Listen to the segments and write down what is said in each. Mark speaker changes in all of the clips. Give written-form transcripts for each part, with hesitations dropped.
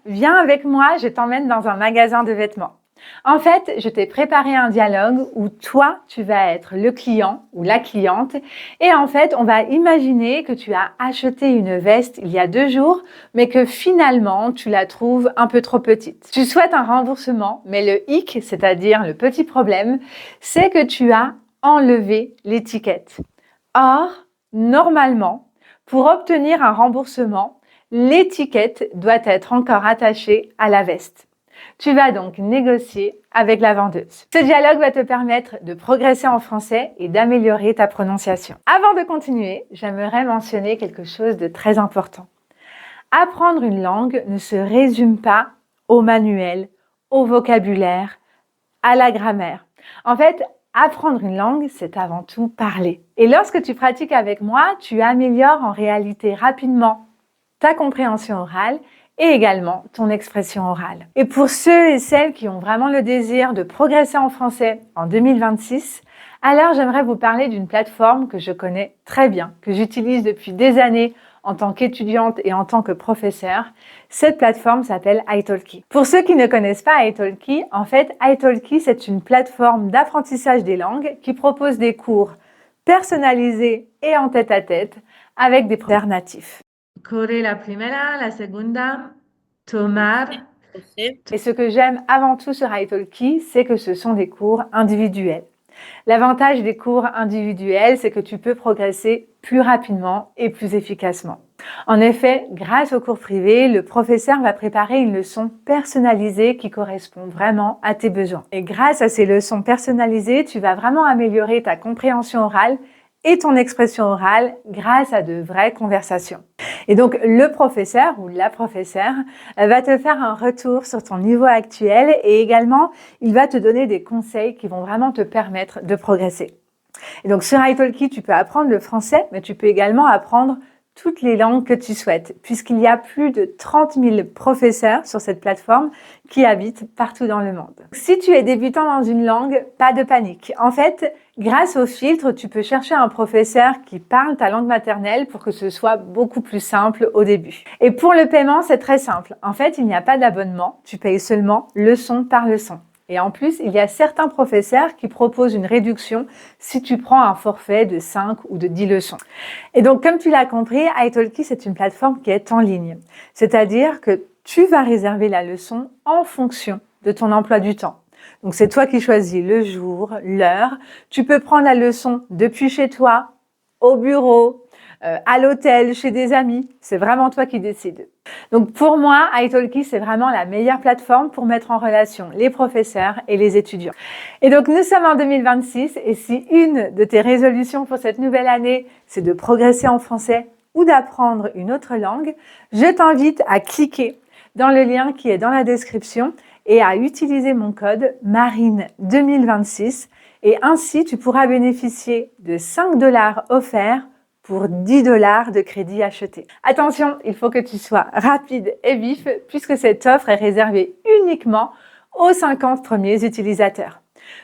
Speaker 1: Viens avec moi, je t'emmène dans un magasin de vêtements. En fait, je t'ai préparé un dialogue où toi, tu vas être le client ou la cliente et en fait, on va imaginer que tu as acheté une veste il y a 2 jours, mais que finalement, tu la trouves un peu trop petite. Tu souhaites un remboursement, mais le hic, c'est-à-dire le petit problème, c'est que tu as enlevé l'étiquette. Or, normalement, pour obtenir un remboursement, l'étiquette doit être encore attachée à la veste. Tu vas donc négocier avec la vendeuse. Ce dialogue va te permettre de progresser en français et d'améliorer ta prononciation. Avant de continuer, j'aimerais mentionner quelque chose de très important. Apprendre une langue ne se résume pas au manuel, au vocabulaire, à la grammaire. En fait, apprendre une langue, c'est avant tout parler. Et lorsque tu pratiques avec moi, tu améliores en réalité rapidement ta compréhension orale et également ton expression orale. Et pour ceux et celles qui ont vraiment le désir de progresser en français en 2026, alors j'aimerais vous parler d'une plateforme que je connais très bien, que j'utilise depuis des années en tant qu'étudiante et en tant que professeure. Cette plateforme s'appelle italki. Pour ceux qui ne connaissent pas italki, en fait, italki, c'est une plateforme d'apprentissage des langues qui propose des cours personnalisés et en tête-à-tête avec des professeurs natifs. Correr la primera, la segunda, tomar. Et ce que j'aime avant tout sur italki, c'est que ce sont des cours individuels. L'avantage des cours individuels, c'est que tu peux progresser plus rapidement et plus efficacement. En effet, grâce aux cours privés, le professeur va préparer une leçon personnalisée qui correspond vraiment à tes besoins. Et grâce à ces leçons personnalisées, tu vas vraiment améliorer ta compréhension orale et ton expression orale grâce à de vraies conversations. Et donc, le professeur ou la professeure va te faire un retour sur ton niveau actuel et également, il va te donner des conseils qui vont vraiment te permettre de progresser. Et donc, sur italki, tu peux apprendre le français, mais tu peux également apprendre toutes les langues que tu souhaites, puisqu'il y a plus de 30 000 professeurs sur cette plateforme qui habitent partout dans le monde. Si tu es débutant dans une langue, pas de panique. En fait, grâce au filtre, tu peux chercher un professeur qui parle ta langue maternelle pour que ce soit beaucoup plus simple au début. Et pour le paiement, c'est très simple. En fait, il n'y a pas d'abonnement, tu payes seulement leçon par leçon. Et en plus, il y a certains professeurs qui proposent une réduction si tu prends un forfait de 5 ou de 10 leçons. Et donc, comme tu l'as compris, italki, c'est une plateforme qui est en ligne. C'est-à-dire que tu vas réserver la leçon en fonction de ton emploi du temps. Donc, c'est toi qui choisis le jour, l'heure. Tu peux prendre la leçon depuis chez toi, au bureau, à l'hôtel, chez des amis. C'est vraiment toi qui décides. Donc pour moi, italki, c'est vraiment la meilleure plateforme pour mettre en relation les professeurs et les étudiants. Et donc nous sommes en 2026 et si une de tes résolutions pour cette nouvelle année, c'est de progresser en français ou d'apprendre une autre langue, je t'invite à cliquer dans le lien qui est dans la description et à utiliser mon code MARINE2026 et ainsi tu pourras bénéficier de 5 $ offerts pour 10 $ de crédit acheté. Attention, il faut que tu sois rapide et vif puisque cette offre est réservée uniquement aux 50 premiers utilisateurs.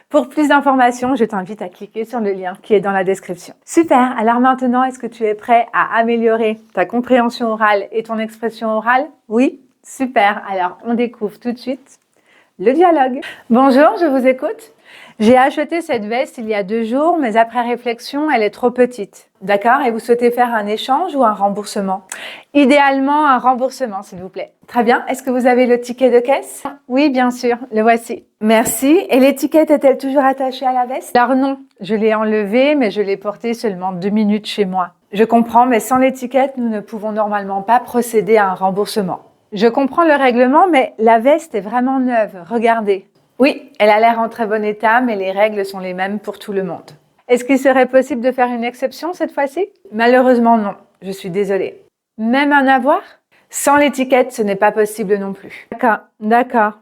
Speaker 1: Pour plus d'informations, je t'invite à cliquer sur le lien qui est dans la description. Super, alors maintenant, est-ce que tu es prêt à améliorer ta compréhension orale et ton expression orale? Oui? Super, alors on découvre tout de suite le dialogue. Bonjour, je vous écoute. J'ai acheté cette veste il y a 2 jours, mais après réflexion, elle est trop petite. D'accord? Et vous souhaitez faire un échange ou un remboursement? Idéalement, un remboursement, s'il vous plaît. Très bien. Est-ce que vous avez le ticket de caisse? Oui, bien sûr. Le voici. Merci. Et l'étiquette est-elle toujours attachée à la veste? Alors non, je l'ai enlevée, mais je l'ai portée seulement 2 minutes chez moi. Je comprends, mais sans l'étiquette, nous ne pouvons normalement pas procéder à un remboursement. Je comprends le règlement, mais la veste est vraiment neuve. Regardez. Oui, elle a l'air en très bon état, mais les règles sont les mêmes pour tout le monde. Est-ce qu'il serait possible de faire une exception cette fois-ci? Malheureusement non, je suis désolée. Même un avoir? Sans l'étiquette, ce n'est pas possible non plus. D'accord.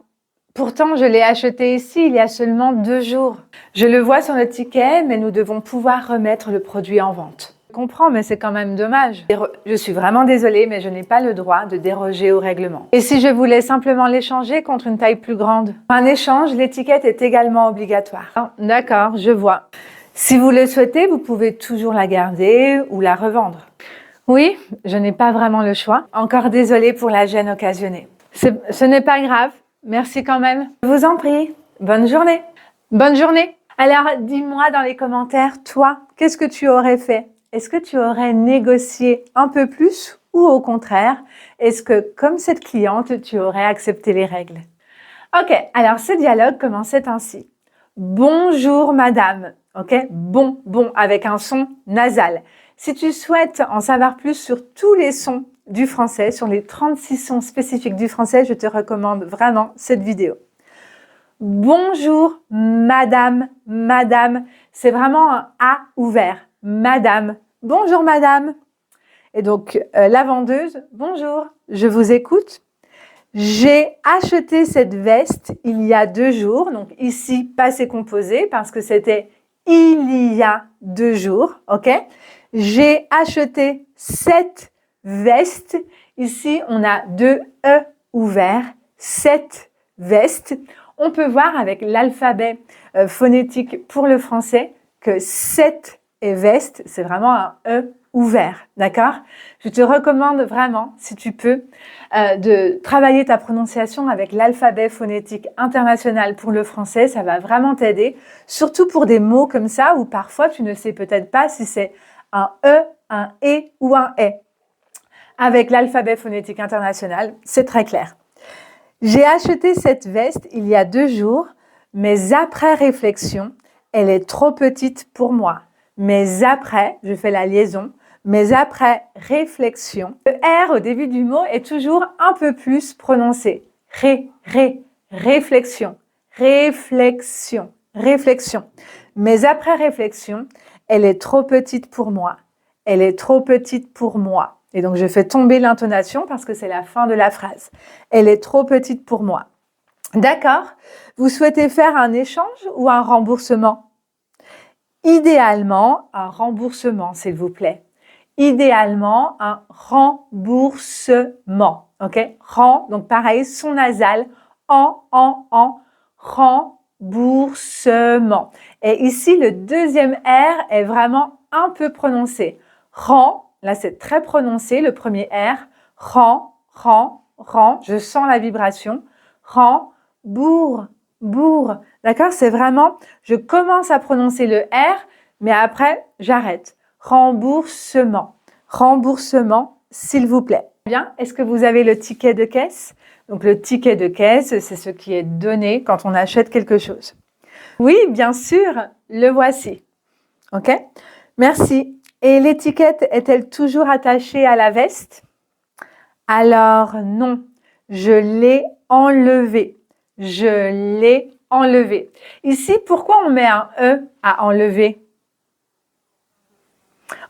Speaker 1: Pourtant, je l'ai acheté ici il y a seulement 2 jours. Je le vois sur le ticket, mais nous devons pouvoir remettre le produit en vente. Je comprends, mais c'est quand même dommage. Je suis vraiment désolée, mais je n'ai pas le droit de déroger au règlement. Et si je voulais simplement l'échanger contre une taille plus grande? Pour un échange, l'étiquette est également obligatoire. D'accord, je vois. Si vous le souhaitez, vous pouvez toujours la garder ou la revendre. Oui, je n'ai pas vraiment le choix. Encore désolée pour la gêne occasionnée. Ce n'est pas grave. Merci quand même. Je vous en prie. Bonne journée. Bonne journée. Alors, dis-moi dans les commentaires, toi, qu'est-ce que tu aurais fait? Est-ce que tu aurais négocié un peu plus ou au contraire, est-ce que, comme cette cliente, tu aurais accepté les règles? Ok, alors ce dialogue commençait ainsi. Bonjour madame, ok? Bon, avec un son nasal. Si tu souhaites en savoir plus sur tous les sons du français, sur les 36 sons spécifiques du français, je te recommande vraiment cette vidéo. Bonjour madame, c'est vraiment un A ouvert. Madame, bonjour madame. Et donc la vendeuse, bonjour, je vous écoute. J'ai acheté cette veste il y a 2 jours. Donc ici, passé composé parce que c'était il y a 2 jours. Ok? J'ai acheté cette veste. Ici, on a 2 E ouverts. Cette veste. On peut voir avec l'alphabet phonétique pour le français que cette et veste, c'est vraiment un E ouvert, d'accord? Je te recommande vraiment, si tu peux, de travailler ta prononciation avec l'alphabet phonétique international pour le français. Ça va vraiment t'aider, surtout pour des mots comme ça où parfois tu ne sais peut-être pas si c'est un E, un E ou un E. Avec l'alphabet phonétique international, c'est très clair. J'ai acheté cette veste il y a 2 jours, mais après réflexion, elle est trop petite pour moi. Mais après, je fais la liaison, mais après réflexion, le R au début du mot est toujours un peu plus prononcé. Réflexion, réflexion. Mais après réflexion, elle est trop petite pour moi. Elle est trop petite pour moi. Et donc, je fais tomber l'intonation parce que c'est la fin de la phrase. Elle est trop petite pour moi. D'accord? Vous souhaitez faire un échange ou un remboursement? Idéalement, un remboursement, s'il vous plaît. Idéalement, un remboursement. OK? Donc pareil, son nasal, remboursement. Et ici, le deuxième R est vraiment un peu prononcé. Là c'est très prononcé, le premier R. Je sens la vibration. Bourg. D'accord? C'est vraiment, je commence à prononcer le R, mais après, j'arrête. Remboursement, s'il vous plaît. Bien, est-ce que vous avez le ticket de caisse? Donc, le ticket de caisse, c'est ce qui est donné quand on achète quelque chose. Oui, bien sûr, le voici. OK? Merci. Et l'étiquette est-elle toujours attachée à la veste? Alors, non, je l'ai enlevée. Je l'ai enlevé. Ici, pourquoi on met un E à enlever?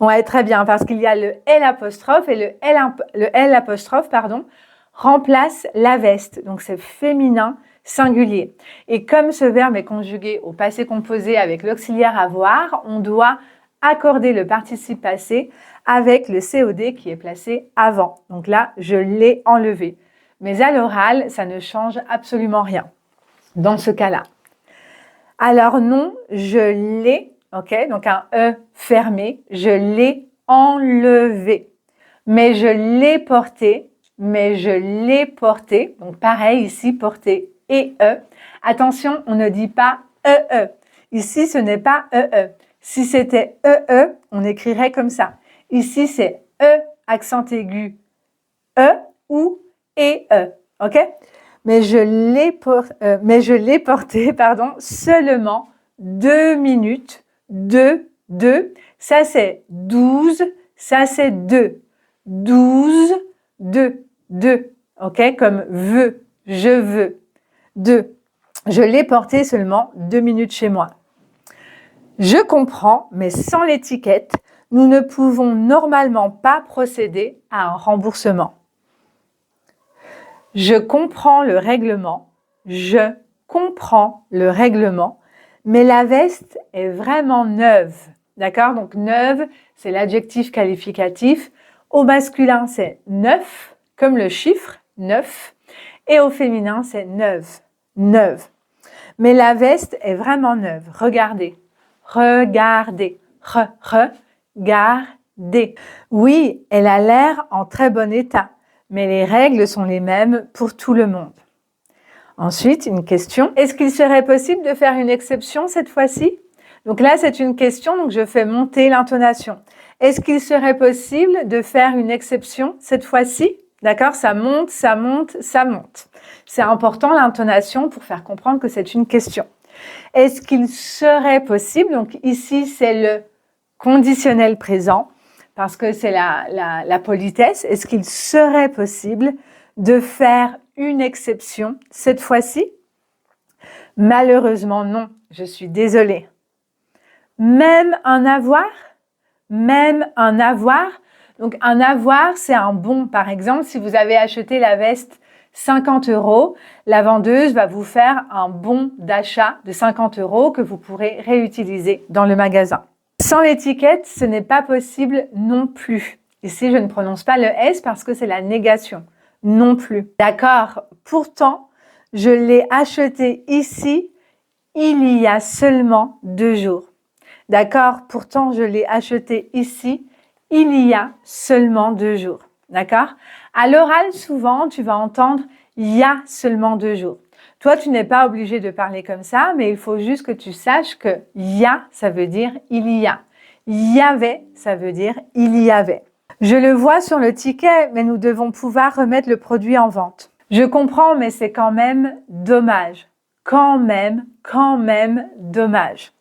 Speaker 1: Ouais, très bien, parce qu'il y a le L apostrophe et le L apostrophe, remplace la veste. Donc, c'est féminin singulier. Et comme ce verbe est conjugué au passé composé avec l'auxiliaire avoir, on doit accorder le participe passé avec le COD qui est placé avant. Donc là, je l'ai enlevé. Mais à l'oral, ça ne change absolument rien dans ce cas-là. Alors non, je l'ai, ok, donc un E fermé, je l'ai enlevé. Mais je l'ai porté, donc pareil ici, porté et E. Attention, on ne dit pas E. Ici, ce n'est pas E. Si c'était E, on écrirait comme ça. Ici, c'est E, accent aigu, E ou E, ok? Mais je l'ai porté, seulement 2 minutes. 2. Ça, c'est 12. Ça, c'est 2. 12, 2. Ok? Comme veux, je veux. 2. Je l'ai porté seulement 2 minutes chez moi. Je comprends, mais sans l'étiquette, nous ne pouvons normalement pas procéder à un remboursement. Je comprends le règlement, mais la veste est vraiment neuve. D'accord? Donc neuve, c'est l'adjectif qualificatif. Au masculin, c'est neuf, comme le chiffre, 9. Et au féminin, c'est neuve. Mais la veste est vraiment neuve. Regardez. Regardez. Oui, elle a l'air en très bon état. mais les règles sont les mêmes pour tout le monde. Ensuite, une question. Est-ce qu'il serait possible de faire une exception cette fois-ci? Donc là, c'est une question, donc je fais monter l'intonation. Est-ce qu'il serait possible de faire une exception cette fois-ci? D'accord? Ça monte, ça monte, ça monte. C'est important l'intonation pour faire comprendre que c'est une question. Est-ce qu'il serait possible, donc ici c'est le conditionnel présent, parce que c'est la politesse, est-ce qu'il serait possible de faire une exception cette fois-ci? Malheureusement non, je suis désolée. Même un avoir? Même un avoir? Donc un avoir, c'est un bon. Par exemple, si vous avez acheté la veste 50 €, la vendeuse va vous faire un bon d'achat de 50 € que vous pourrez réutiliser dans le magasin. Sans l'étiquette, ce n'est pas possible non plus. Ici, je ne prononce pas le S parce que c'est la négation. Non plus. D'accord? Pourtant, je l'ai acheté ici il y a seulement 2 jours. D'accord? Pourtant, je l'ai acheté ici il y a seulement 2 jours. D'accord? À l'oral, souvent, tu vas entendre il y a seulement 2 jours. Toi, tu n'es pas obligé de parler comme ça, mais il faut juste que tu saches que y a, ça veut dire il y a. Y avait, ça veut dire il y avait. Je le vois sur le ticket, mais nous devons pouvoir remettre le produit en vente. Je comprends, mais c'est quand même dommage. Quand même dommage.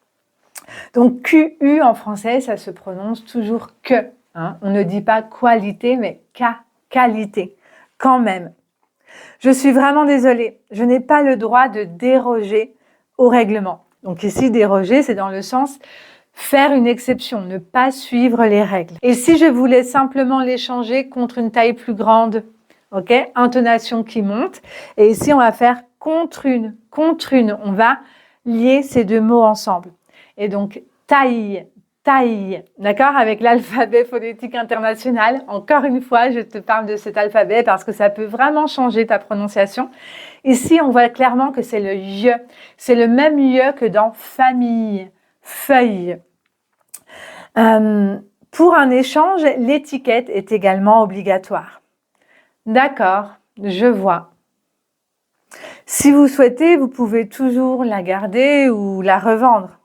Speaker 1: Donc, QU en français, ça se prononce toujours que. Hein. On ne dit pas qualité, mais qualité. Quand même. Je suis vraiment désolée. Je n'ai pas le droit de déroger au règlement. Donc ici, déroger, c'est dans le sens faire une exception, ne pas suivre les règles. Et si je voulais simplement l'échanger contre une taille plus grande, ok, intonation qui monte. Et ici, on va faire contre une. On va lier ces deux mots ensemble. Et donc, taille, d'accord, avec l'alphabet phonétique international. Encore une fois, je te parle de cet alphabet parce que ça peut vraiment changer ta prononciation. Ici, on voit clairement que c'est le Y. C'est le même Y que dans famille, feuille. Pour un échange, l'étiquette est également obligatoire. D'accord, je vois. Si vous souhaitez, vous pouvez toujours la garder ou la revendre.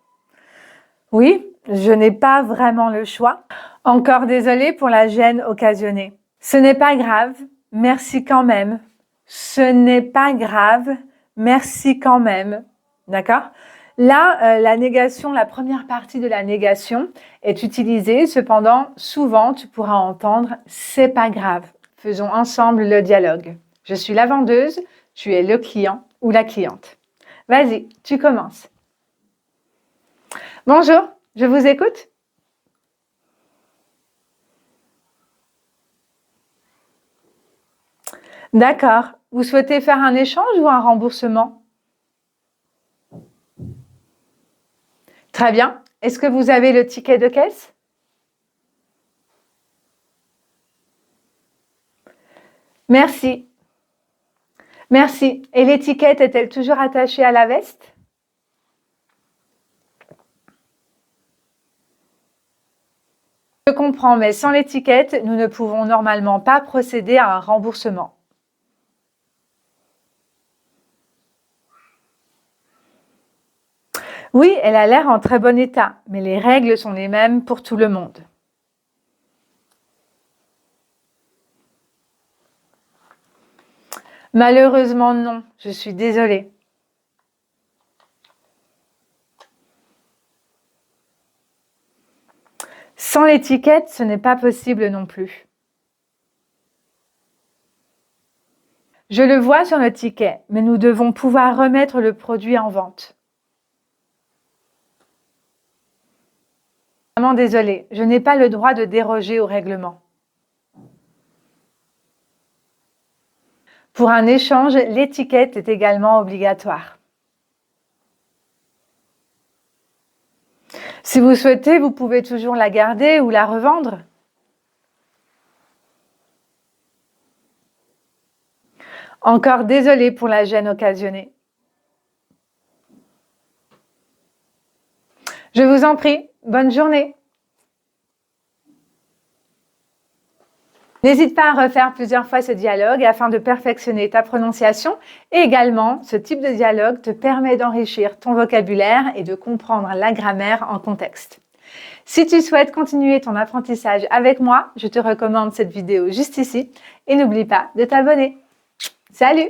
Speaker 1: Oui, je n'ai pas vraiment le choix. Encore désolée pour la gêne occasionnée. Ce n'est pas grave, merci quand même. Ce n'est pas grave, merci quand même. D'accord? Là, la négation, la première partie de la négation est utilisée. Cependant, souvent, tu pourras entendre « c'est pas grave ». Faisons ensemble le dialogue. Je suis la vendeuse, tu es le client ou la cliente. Vas-y, tu commences. Bonjour, je vous écoute. D'accord. Vous souhaitez faire un échange ou un remboursement? Très bien. Est-ce que vous avez le ticket de caisse? Merci. Merci. Et l'étiquette est-elle toujours attachée à la veste? Je comprends, mais sans l'étiquette, nous ne pouvons normalement pas procéder à un remboursement. Oui, elle a l'air en très bon état, mais les règles sont les mêmes pour tout le monde. Malheureusement, non. Je suis désolée. Sans l'étiquette, ce n'est pas possible non plus. Je le vois sur le ticket, mais nous devons pouvoir remettre le produit en vente. Vraiment désolée, je n'ai pas le droit de déroger au règlement. Pour un échange, l'étiquette est également obligatoire. Si vous souhaitez, vous pouvez toujours la garder ou la revendre. Encore désolée pour la gêne occasionnée. Je vous en prie, bonne journée. N'hésite pas à refaire plusieurs fois ce dialogue afin de perfectionner ta prononciation et également, ce type de dialogue te permet d'enrichir ton vocabulaire et de comprendre la grammaire en contexte. Si tu souhaites continuer ton apprentissage avec moi, je te recommande cette vidéo juste ici et n'oublie pas de t'abonner. Salut!